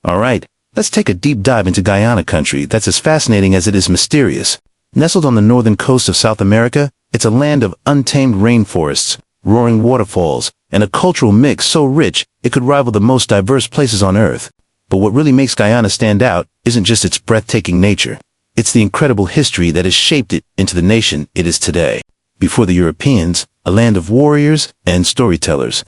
Alright, let's take a deep dive into Guyana country that's as fascinating as it is mysterious. Nestled on the northern coast of South America, it's a land of untamed rainforests, roaring waterfalls, and a cultural mix so rich it could rival the most diverse places on Earth. But what really makes Guyana stand out isn't just its breathtaking nature. It's the incredible history that has shaped it into the nation it is today. Before the Europeans, a land of warriors and storytellers.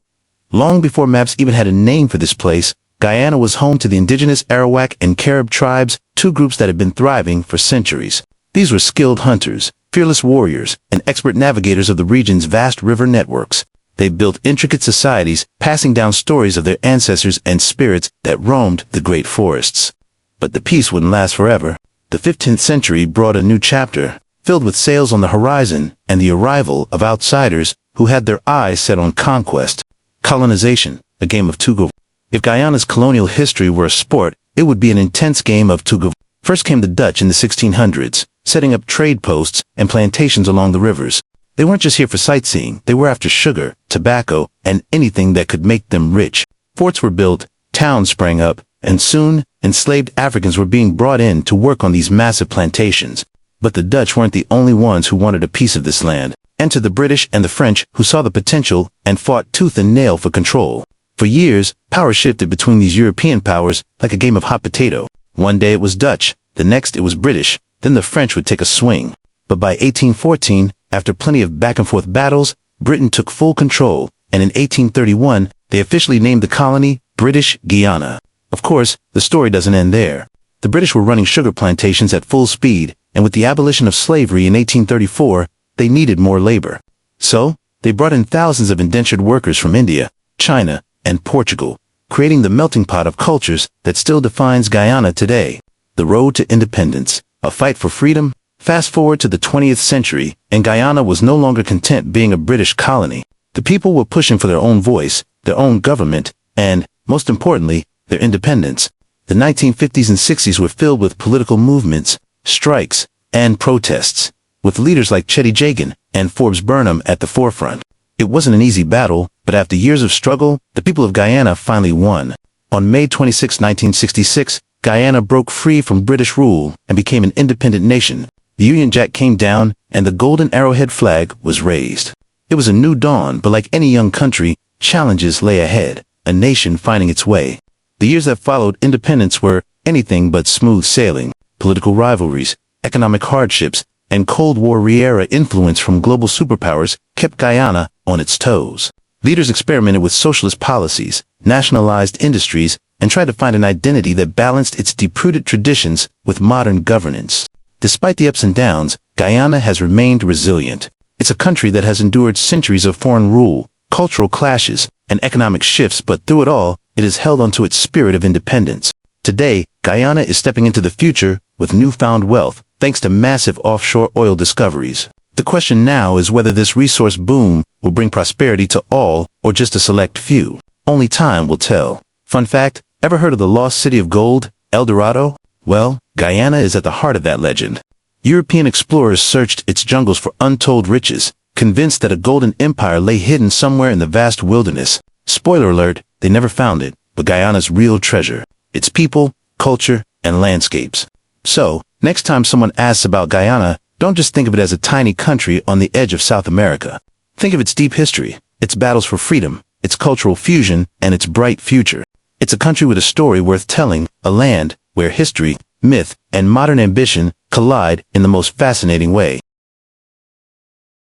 Long before maps even had a name for this place, Guyana was home to the indigenous Arawak and Carib tribes, two groups that had been thriving for centuries. These were skilled hunters, fearless warriors, and expert navigators of the region's vast river networks. They built intricate societies, passing down stories of their ancestors and spirits that roamed the great forests. But the peace wouldn't last forever. The 15th century brought a new chapter, filled with sails on the horizon and the arrival of outsiders who had their eyes set on conquest. Colonization, a game of tug of war. If Guyana's colonial history were a sport, it would be an intense game of tug of war. First came the Dutch in the 1600s, setting up trade posts and plantations along the rivers. They weren't just here for sightseeing, they were after sugar, tobacco, and anything that could make them rich. Forts were built, towns sprang up, and soon, enslaved Africans were being brought in to work on these massive plantations. But the Dutch weren't the only ones who wanted a piece of this land. Enter the British and the French, who saw the potential and fought tooth and nail for control. For years, power shifted between these European powers like a game of hot potato. One day it was Dutch, the next it was British, then the French would take a swing. But by 1814, after plenty of back-and-forth battles, Britain took full control, and in 1831, they officially named the colony British Guyana. Of course, the story doesn't end there. The British were running sugar plantations at full speed, and with the abolition of slavery in 1834, they needed more labor. So, they brought in thousands of indentured workers from India, China, and Portugal, creating the melting pot of cultures that still defines Guyana today. The road to independence, a fight for freedom. Fast forward to the 20th century, and Guyana was no longer content being a British colony. The people were pushing for their own voice, their own government, and, most importantly, their independence. The 1950s and 60s were filled with political movements, strikes, and protests, with leaders like Chetty Jagan and Forbes Burnham at the forefront. It wasn't an easy battle, but after years of struggle, the people of Guyana finally won. On May 26, 1966, Guyana broke free from British rule and became an independent nation. The Union Jack came down, and the golden arrowhead flag was raised. It was a new dawn, but like any young country, challenges lay ahead, a nation finding its way. The years that followed independence were anything but smooth sailing. Political rivalries, economic hardships, and Cold War-era influence from global superpowers kept Guyana on its toes. Leaders experimented with socialist policies, nationalized industries, and tried to find an identity that balanced its deep-rooted traditions with modern governance. Despite the ups and downs, Guyana has remained resilient. It's a country that has endured centuries of foreign rule, cultural clashes, and economic shifts, but through it all, it has held onto its spirit of independence. Today, Guyana is stepping into the future with newfound wealth, thanks to massive offshore oil discoveries. The question now is whether this resource boom will bring prosperity to all or just a select few. Only time will tell. Fun fact, ever heard of the lost city of gold, El Dorado? Well, Guyana is at the heart of that legend. European explorers searched its jungles for untold riches, convinced that a golden empire lay hidden somewhere in the vast wilderness. Spoiler alert, they never found it, but Guyana's real treasure, its people, culture, and landscapes. So, next time someone asks about Guyana, don't just think of it as a tiny country on the edge of South America. Think of its deep history, its battles for freedom, its cultural fusion, and its bright future. It's a country with a story worth telling, a land where history, myth, and modern ambition collide in the most fascinating way.